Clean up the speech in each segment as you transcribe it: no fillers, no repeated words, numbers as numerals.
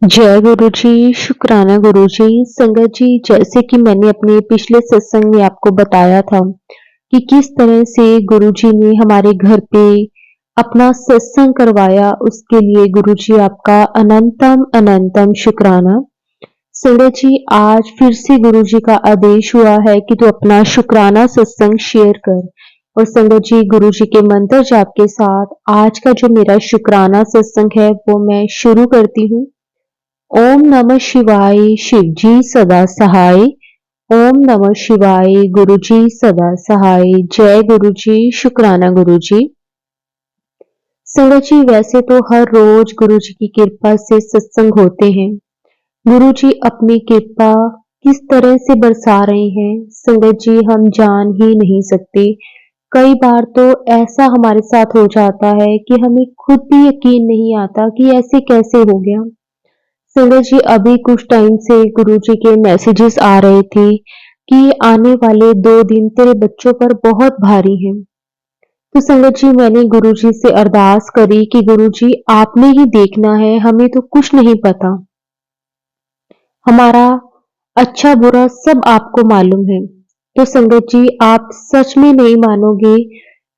जय गुरु जी, शुक्राना गुरु जी। संगत जी, जैसे कि मैंने अपने पिछले सत्संग में आपको बताया था कि किस तरह से गुरु जी ने हमारे घर पे अपना सत्संग करवाया, उसके लिए गुरु जी आपका अनंतम अनंतम शुक्राना। संगत जी, आज फिर से गुरु जी का आदेश हुआ है कि तू अपना शुक्राना सत्संग शेयर कर। और संगत जी, गुरु जी के मंत्र जाप के साथ आज का जो मेरा शुक्राना सत्संग है वो मैं शुरू करती हूँ। ओम नमः शिवाय, शिव जी सदा सहाय। ओम नमः शिवाय, गुरु जी सदा सहाय। जय गुरु जी, शुक्राना गुरु जी। संगत जी, वैसे तो हर रोज गुरु जी की कृपा से सत्संग होते हैं। गुरु जी अपनी कृपा किस तरह से बरसा रहे हैं, संगत जी हम जान ही नहीं सकते। कई बार तो ऐसा हमारे साथ हो जाता है कि हमें खुद भी यकीन नहीं आता कि ऐसे कैसे हो गया। संगत जी, अभी कुछ टाइम से गुरुजी के मैसेजेस आ रहे थे कि आने वाले 2 दिन तेरे बच्चों पर बहुत भारी हैं। तो संगत जी, मैंने गुरुजी से अरदास करी कि गुरुजी आपने ही देखना है, हमें तो कुछ नहीं पता। हमारा अच्छा बुरा सब आपको मालूम है। तो संगत जी, आप सच में नहीं मानोगे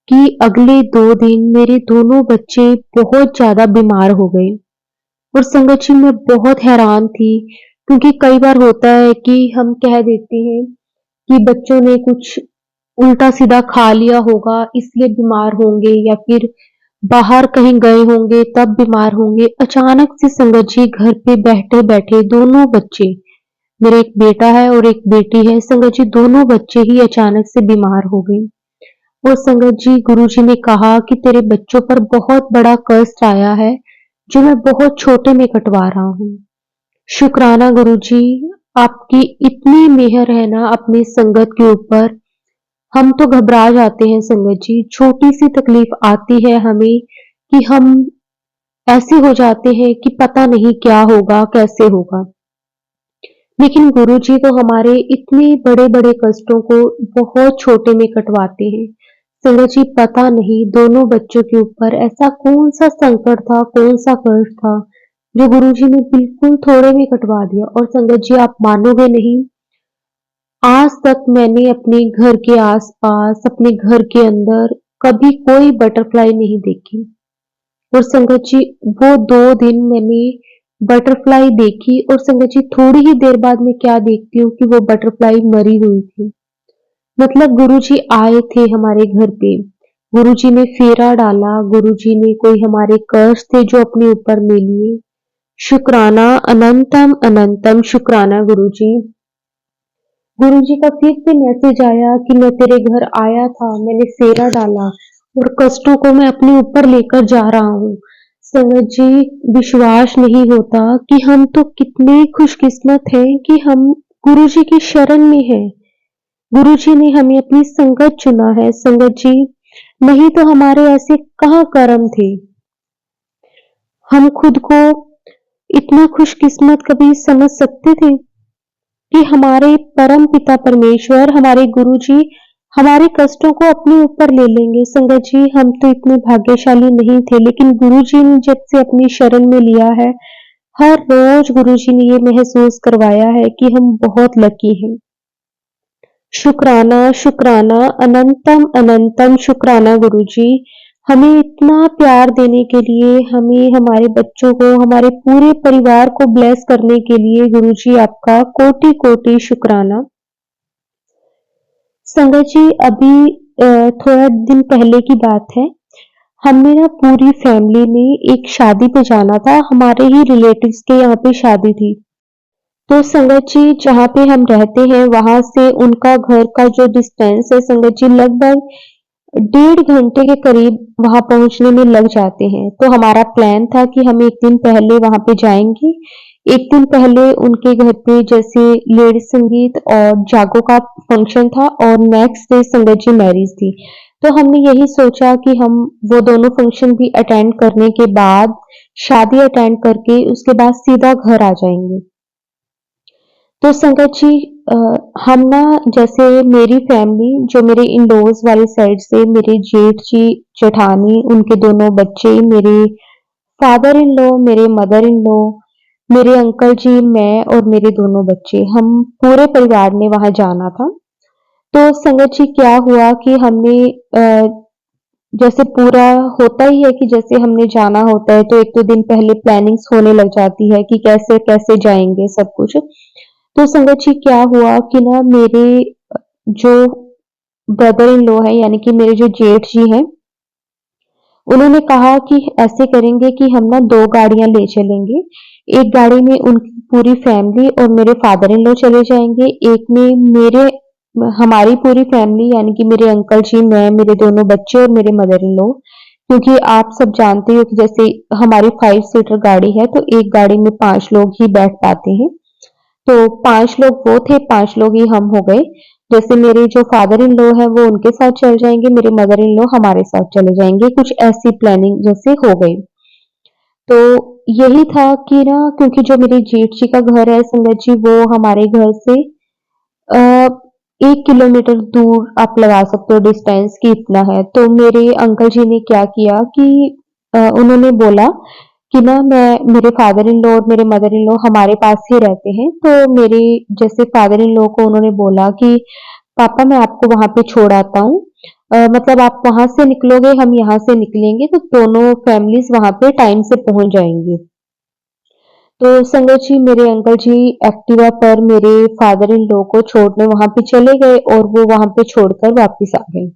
कि अगले 2 दिन मेरे दोनों बच्चे बहुत ज्यादा बीमार हो गए। और संगत जी, मैं बहुत हैरान थी क्योंकि कई बार होता है कि हम कह देते हैं कि बच्चों ने कुछ उल्टा सीधा खा लिया होगा इसलिए बीमार होंगे, या फिर बाहर कहीं गए होंगे तब बीमार होंगे। अचानक से संगत जी, घर पे बैठे बैठे दोनों बच्चे, मेरा एक बेटा है और एक बेटी है, संगत जी दोनों बच्चे ही अचानक से बीमार हो गए। और संगत जी, गुरुजी ने कहा कि तेरे बच्चों पर बहुत बड़ा कष्ट आया है जो मैं बहुत छोटे में कटवा रहा हूँ। शुक्राना गुरुजी, आपकी इतनी मेहर है ना अपनी संगत के ऊपर। हम तो घबरा जाते हैं संगत जी, छोटी सी तकलीफ आती है हमें कि हम ऐसे हो जाते हैं कि पता नहीं क्या होगा, कैसे होगा। लेकिन गुरुजी तो हमारे इतने बड़े बड़े कष्टों को बहुत छोटे में कटवाते हैं। संगत जी, पता नहीं दोनों बच्चों के ऊपर ऐसा कौन सा संकट था, कौन सा कष्ट था जो गुरुजी ने बिल्कुल थोड़े में कटवा दिया। और संगत जी, आप मानोगे नहीं, आज तक मैंने अपने घर के आसपास, अपने घर के अंदर कभी कोई बटरफ्लाई नहीं देखी। और संगत जी, वो 2 दिन मैंने बटरफ्लाई देखी और संगत जी थोड़ी ही देर बाद मैं क्या देखती हूँ कि वो बटरफ्लाई मरी हुई थी। मतलब गुरुजी आए थे हमारे घर पे, गुरुजी ने फेरा डाला, गुरुजी ने कोई हमारे कष्ट थे जो अपने ऊपर ले लिए। शुक्राना, अनंतम अनंतम शुक्राना गुरुजी। गुरुजी का फिर से मैसेज आया कि मैं तेरे घर आया था, मैंने फेरा डाला और कष्टों को मैं अपने ऊपर लेकर जा रहा हूँ। संगत जी, विश्वास नहीं होता कि हम तो कितने खुशकिस्मत हैं कि हम गुरुजी की शरण में हैं। गुरुजी ने हमें अपनी संगत चुना है संगत जी, नहीं तो हमारे ऐसे कहाँ कर्म थे। हम खुद को इतना खुशकिस्मत कभी समझ सकते थे कि हमारे परम पिता परमेश्वर, हमारे गुरुजी हमारे कष्टों को अपने ऊपर ले लेंगे। संगत जी, हम तो इतने भाग्यशाली नहीं थे, लेकिन गुरुजी ने जब से अपनी शरण में लिया है, हर रोज गुरुजी ने ये महसूस करवाया है कि हम बहुत लकी हैं। शुक्राना, शुक्राना, अनंतम अनंतम शुक्राना गुरुजी, हमें इतना प्यार देने के लिए, हमें, हमारे बच्चों को, हमारे पूरे परिवार को ब्लेस करने के लिए गुरुजी आपका कोटि कोटि शुक्राना। संगत जी, अभी थोड़ा दिन पहले की बात है, हमने ना पूरी फैमिली ने एक शादी पे जाना था, हमारे ही रिलेटिव्स के यहाँ पे शादी थी। तो संगत जी, जहाँ पे हम रहते हैं वहां से उनका घर का जो डिस्टेंस है संगत जी, लगभग 1.5 घंटे के करीब वहां पहुंचने में लग जाते हैं। तो हमारा प्लान था कि हम एक दिन पहले वहां पे जाएंगे। एक दिन पहले उनके घर पे जैसे लेडी संगीत और जागो का फंक्शन था और नेक्स्ट डे संगत जी मैरिज थी। तो हमने यही सोचा कि हम वो दोनों फंक्शन भी अटेंड करने के बाद, शादी अटेंड करके उसके बाद सीधा घर आ जाएंगे। तो संगत जी, हम ना, जैसे मेरी फैमिली, जो मेरे इन लॉज वाली साइड से मेरे जेठ जी, जेठानी, उनके दोनों बच्चे, मेरे फादर इन लॉ, मेरे मदर इन लॉ, मेरे अंकल जी, मैं और मेरे दोनों बच्चे, हम पूरे परिवार ने वहाँ जाना था। तो संगत जी क्या हुआ कि हमने जैसे पूरा होता ही है कि जैसे हमने जाना होता है तो 1-2 दिन पहले प्लानिंग्स होने लग जाती है कि कैसे-कैसे जाएँगे सब कुछ। तो संगत जी क्या हुआ कि ना मेरे जो ब्रदर इन लॉ है यानी कि मेरे जो जेठ जी हैं, उन्होंने कहा कि ऐसे करेंगे कि हम ना 2 गाड़ियाँ ले चलेंगे। एक गाड़ी में उनकी पूरी फैमिली और मेरे फादर इन लॉ चले जाएँगे, एक में मेरे हमारी पूरी फैमिली यानी कि मेरे अंकल जी, मैं, मेरे दोनों बच्चे और मेरे मदर इन लॉ। क्योंकि आप सब जानते हो कि जैसे हमारी 5 सीटर गाड़ी है, तो एक गाड़ी में 5 लोग ही बैठ पाते हैं। तो 5 लोग वो थे, 5 लोग ही हम हो गए। जैसे मेरे जो फादर इन लॉ है वो उनके साथ चल जाएँगे, मेरे मदर इन लॉ हमारे साथ चले जाएँगे, कुछ ऐसी प्लानिंग जैसे हो गई। तो यही था कि ना क्योंकि जो मेरे जेठ जी का घर है संगत जी वो हमारे घर से अ, 1 किलोमीटर दूर आप लगा सकते हो डिस्टेंस कि इतना है। तो मेरे अंकल जी ने क्या किया कि उन्होंने बोला कि ना मैं मेरे फादर इन लॉ और मेरे मदर इन लॉ हमारे पास ही रहते हैं, तो मेरे जैसे फादर इन लॉ को उन्होंने बोला कि पापा मैं आपको वहाँ पे छोड़ आता हूँ। मतलब आप वहाँ से निकलोगे, हम यहाँ से निकलेंगे तो दोनों फैमिलीज़ वहाँ पे टाइम से पहुँच जाएँगी। तो संगत जी मेरे अंकल जी एक्टिवा पर मेरे फादर इन लॉ को छोड़ने वहाँ पे चले गए और वो वहाँ पे छोड़कर वापस आ गए।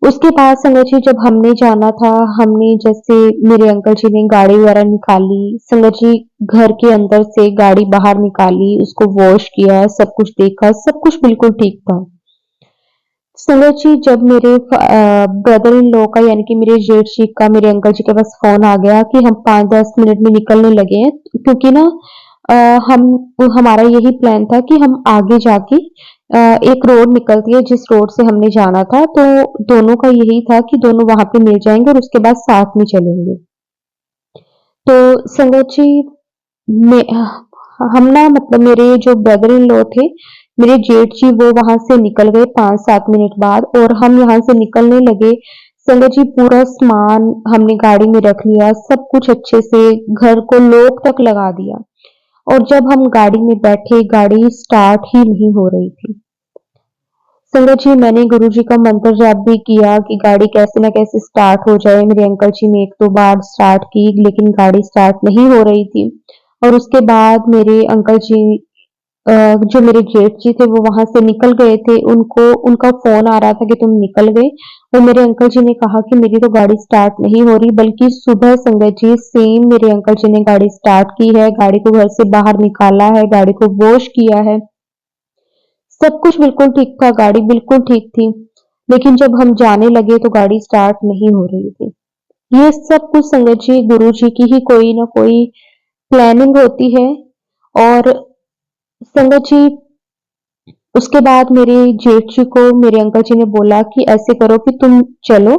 उसके बाद संगत जी जब हमने जाना था, हमने जैसे मेरे अंकल जी ने गाड़ी वगैरह निकाली, संगत जी घर के अंदर से गाड़ी बाहर निकाली, उसको वॉश किया, सब कुछ देखा, सब कुछ बिल्कुल ठीक था। संगत जी जब मेरे ब्रदर इन लॉ का यानी कि मेरे जेठ जी का मेरे अंकल जी के पास फ़ोन आ गया कि हम 5-10 मिनट में निकलने लगे हैं क्योंकि ना अ, हम हमारा यही प्लान था कि हम आगे जाके एक रोड निकलती है जिस रोड से हमने जाना था, तो दोनों का यही था कि दोनों वहाँ पे मिल जाएँगे और उसके बाद साथ में चलेंगे। तो संगत जी मैं हम ना मतलब मेरे जो ब्रदर इन लॉ थे, मेरे जेठ जी वो वहाँ से निकल गए 5-7 मिनट बाद और हम यहाँ से निकलने लगे। संगत जी पूरा सामान हमने गाड़ी में रख लिया, सब कुछ अच्छे से घर को लॉक तक लगा दिया और जब हम गाड़ी में बैठे, गाड़ी स्टार्ट ही नहीं हो रही थी। संगत जी मैंने गुरुजी का मंत्र जाप भी किया कि गाड़ी कैसे ना कैसे स्टार्ट हो जाए। मेरे अंकल जी ने 1-2 बार स्टार्ट की लेकिन गाड़ी स्टार्ट नहीं हो रही थी और उसके बाद मेरे अंकल जी जो मेरे जेठ जी थे वो वहाँ से निकल गए थे। उनको उनका फ़ोन आ रहा था कि तुम निकल गए और मेरे अंकल जी ने कहा कि मेरी तो गाड़ी स्टार्ट नहीं हो रही बल्कि सुबह संगत जी सेम मेरे अंकल जी ने गाड़ी स्टार्ट की है, गाड़ी को घर से बाहर निकाला है, गाड़ी को वॉश किया है। सब कुछ बिल्कुल ठीक था, गाड़ी बिल्कुल ठीक थी, लेकिन जब हम जाने लगे तो गाड़ी स्टार्ट नहीं हो रही थी। ये सब कुछ संगत जी गुरुजी की ही कोई ना कोई प्लानिंग होती है और संगत जी उसके बाद मेरे जेठ जी को मेरे अंकल जी ने बोला कि ऐसे करो कि तुम चलो,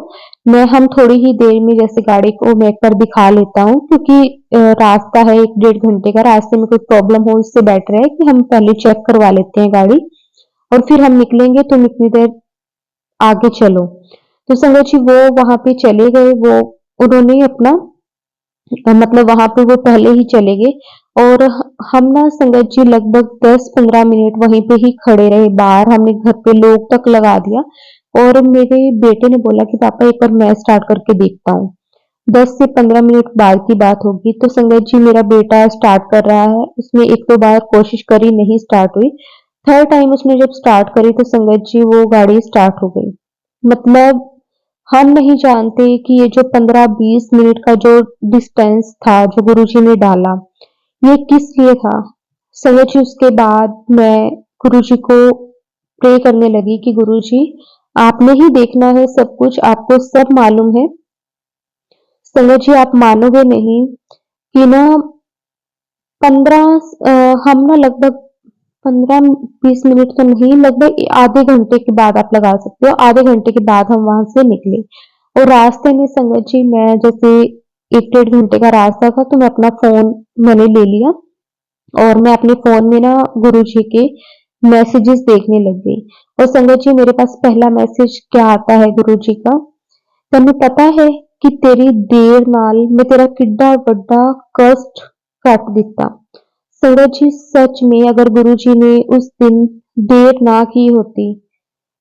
मैं हम थोड़ी ही देर में जैसे गाड़ी को मैं एक बार दिखा लेता हूँ क्योंकि रास्ता है 1 डेढ़ घंटे का, रास्ते में कोई प्रॉब्लम हो उससे बेटर है कि हम पहले चेक करवा लेते हैं गाड़ी और फिर हम निकलेंगे तुम इतनी देर आगे चलो। तो संगत जी वो वहाँ पे चले गए, वो उन्होंने अपना मतलब वहाँ पे वो पहले ही चले गए और हम ना संगत जी लगभग 10-15 मिनट वहीं पे ही खड़े रहे बाहर, हमने घर पे लॉक तक लगा दिया और मेरे बेटे ने बोला कि पापा एक बार मैं स्टार्ट करके देखता हूँ। 10 से 15 मिनट बाद की बात होगी तो संगत जी मेरा बेटा स्टार्ट कर रहा है, उसने 1-2 बार कोशिश करी नहीं स्टार्ट हुई। थर्ड टाइम उसने जब स्टार्ट करी तो संगत जी वो गाड़ी स्टार्ट हो गई। मतलब हम नहीं जानते कि ये जो 15-20 मिनट का जो डिस्टेंस था, जो गुरुजी ने डाला, ये किस लिए था? संगत जी उसके बाद मैं गुरुजी को प्रे करने लगी कि गुरुजी आपने ही देखना है सब कुछ, आपको सब मालूम है। संगत जी आप मानोगे नहीं कि ना 15 हम ना लगभग 15-20 मिनट तो नहीं, लगभग आधे घंटे के बाद आप लगा सकते हो, आधे घंटे के बाद हम वहाँ से निकले। और रास्ते में संगत जी मैं जैसे 1 डेढ़ घंटे का रास्ता था तो मैं अपना फ़ोन मैंने ले लिया और मैं अपने फ़ोन में ना गुरुजी के मैसेजेस देखने लग गई। और संगत जी मेरे पास पहला मैसेज क्या आता है गुरुजी का, "तन्नू पता है कि तेरी देर नाल मैं तेरा किड्डा वड्डा कष्ट ਕੱਟ ਦਿੱਤਾ। संगत जी सच में अगर गुरुजी ने उस दिन देर ना की होती,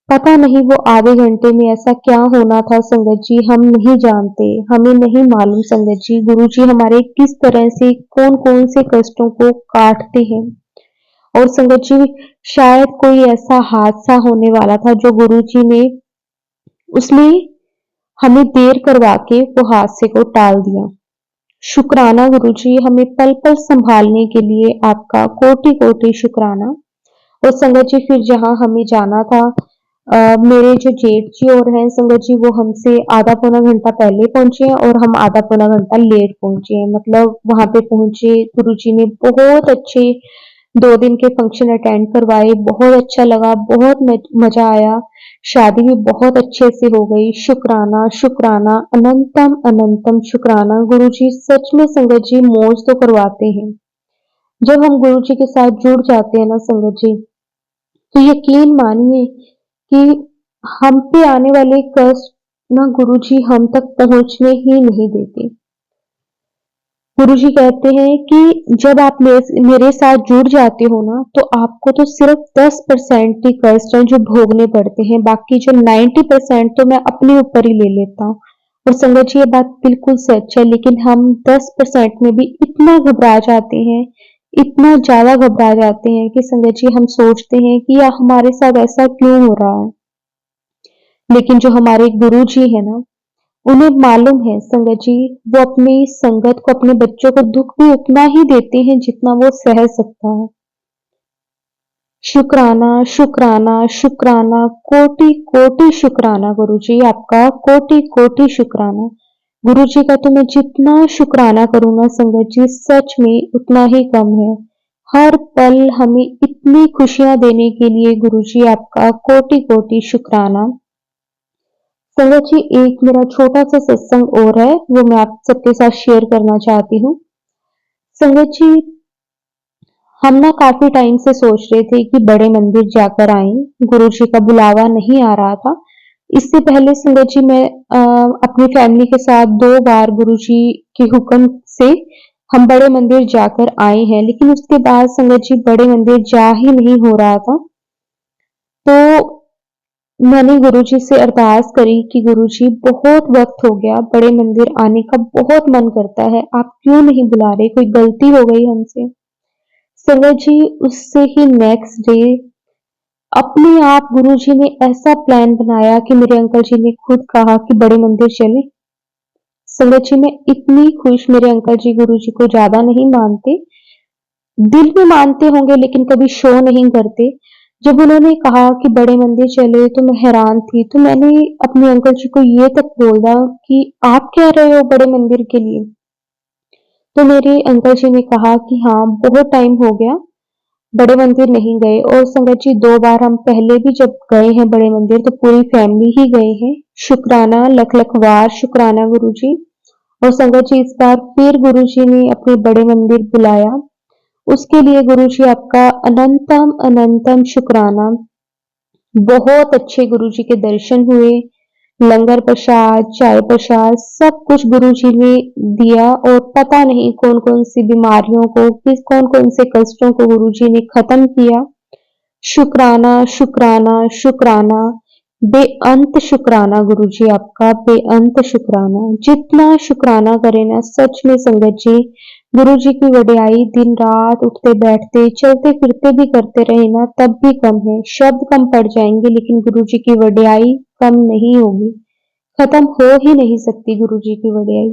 पता नहीं वो आधे घंटे में ऐसा क्या होना था संगत जी, हम नहीं जानते, हमें नहीं मालूम संगत जी। गुरुजी हमारे किस तरह से कौन-कौन से कष्टों को काटते हैं। और संगत जी शायद कोई ऐसा हादसा होने वाला था जो गुरुजी ने उसमें हमें देर करवा के वो हादसे को टाल दिया। शुक्राना गुरुजी, हमें पल-पल सँभालने के लिए आपका कोटि-कोटि शुक्राना। और संगत जी फिर जहाँ हमें जाना था, मेरे जो जेठ जी और हैं संगत जी, वो हमसे आधा पौना घंटा पहले पहुँचे हैं और हम आधा पौना घंटा लेट पहुँचे हैं। मतलब वहाँ पे पहुँचे, गुरुजी ने बहुत अच्छे 2 दिन के फंक्शन अटेंड करवाए, बहुत अच्छा लगा, बहुत मज़ा आया। शादी भी बहुत अच्छे से हो गई। शुक्राना, शुक्राना, अनंतम अनंतम शुक्राना। गुरुजी सच में संगत जी मौज तो करवाते हैं। जब हम गुरुजी के साथ जुड़ जाते हैं ना संगत जी, तो यकीन मानिए कि हम पे आने वाले कष्ट ना गुरुजी हम तक पहुँचने ही नहीं देते। गुरुजी कहते हैं कि जब आप मेरे साथ जुड़ जाते हो ना, तो आपको तो सिर्फ 10% ही कष्ट हैं जो भोगने पड़ते हैं, बाकी जो 90% तो मैं अपने ऊपर ही ले लेता हूँ। और संगत जी ये बात बिल्कुल सच है, लेकिन हम 10% में भी इतना घबरा जाते हैं, इतना ज़्यादा घबरा जाते हैं कि संगत जी हम सोचते हैं कि या हमारे साथ ऐसा क्यों हो रहा है। लेकिन जो हमारे गुरुजी हैं ना, उन्हें मालूम है संगत जी, वो अपनी संगत को, अपने बच्चों को दुख भी उतना ही देते हैं जितना वो सह सकता है। शुक्राना, शुक्राना, शुक्राना, कोटि कोटि शुक्राना गुरुजी, आपका कोटि कोटि शुक्राना। गुरुजी का तो मैं जितना शुक्राना करूँ ना संगत जी, सच में उतना ही कम है। हर पल हमें इतनी खुशियाँ देने के लिए गुरुजी आपका कोटि कोटि शुक्राना। संगत जी एक मेरा छोटा सा सत्संग और है, वो मैं आप सबके साथ शेयर करना चाहती हूँ। संगत जी हम ना काफी टाइम से सोच रहे थे कि बड़े मंदिर जाकर आएं, गुरु जी का बुलावा नहीं आ रहा था। इससे पहले संगत जी मैं अपनी फैमिली के साथ 2 बार गुरु जी के हुक्म से हम बड़े मंदिर जाकर आए हैं, लेकिन उसके बाद संगत जी बड़े मंदिर जा ही नहीं हो रहा था। तो मैंने गुरुजी से अरदास करी कि गुरुजी बहुत वक्त हो गया, बड़े मंदिर आने का बहुत मन करता है, आप क्यों नहीं बुला रहे, कोई गलती हो गई हमसे। संगत जी उससे ही नेक्स्ट डे अपने आप गुरुजी ने ऐसा प्लान बनाया कि मेरे अंकल जी ने खुद कहा कि बड़े मंदिर चले। संगत जी मैं इतनी खुश, मेरे अंकल जी गुरुजी को ज्यादा नहीं मानते, दिल में मानते होंगे लेकिन कभी शो नहीं करते। जब उन्होंने कहा कि बड़े मंदिर चले तो मैं हैरान थी, तो मैंने अपने अंकल जी को ये तक बोला कि आप कह रहे हो बड़े मंदिर के लिए। तो मेरे अंकल जी ने कहा कि हाँ बहुत टाइम हो गया बड़े मंदिर नहीं गए। और संगत जी 2 बार हम पहले भी जब गए हैं बड़े मंदिर तो पूरी फैमिली ही गए हैं। शुक्राना लख लख वार शुक्राना गुरु जी। और संगत जी इस बार फिर गुरु जी ने अपने बड़े मंदिर बुलाया, उसके लिए गुरुजी आपका अनंतम अनंतम शुक्राना। बहुत अच्छे गुरुजी के दर्शन हुए, लंगर प्रसाद, चाय प्रसाद सब कुछ गुरुजी ने दिया। और पता नहीं कौन कौन सी बीमारियों को, किस कौन कौन से कष्टों को गुरुजी ने खत्म किया। शुक्राना शुक्राना शुक्राना, बेअंत शुक्राना गुरुजी आपका, बेअंत शुक्राना। जितना शुक्राना करें ना सच में संगत जी, गुरु जी की वड्याई दिन रात उठते बैठते चलते फिरते भी करते रहे ना तब भी कम है। शब्द कम पड़ जाएंगे लेकिन गुरु जी की वड्याई कम नहीं होगी, खत्म हो ही नहीं सकती गुरु जी की वड्याई।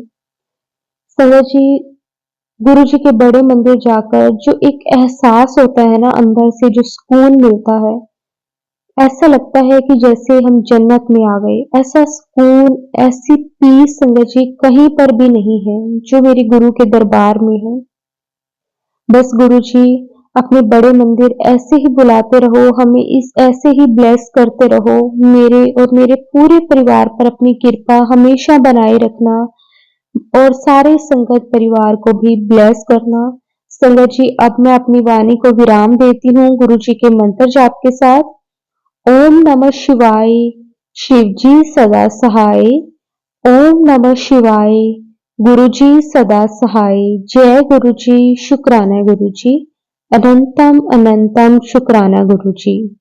संगत जी गुरु जी के बड़े मंदिर जाकर जो एक एहसास होता है ना अंदर से, जो सुकून मिलता है, ऐसा लगता है कि जैसे हम जन्नत में आ गए। ऐसा सुकून, ऐसी पीस संगत जी कहीं पर भी नहीं है जो मेरे गुरु के दरबार में है। बस गुरुजी अपने बड़े मंदिर ऐसे ही बुलाते रहो, हमें इस ऐसे ही ब्लेस करते रहो, मेरे और मेरे पूरे परिवार पर अपनी कृपा हमेशा बनाए रखना और सारे संगत परिवार को भी ब्लेस करना। संगत जी अब मैं अपनी वाणी को विराम देती हूँ गुरु जी के मंत्र जाप के साथ। ओम नमः शिवाय, शिव जी सदा सहाय। ओम नमः शिवाय, गुरुजी सदा सहाय। जय गुरुजी, शुक्राना गुरुजी। अनंतम अनंतम शुक्राना गुरुजी।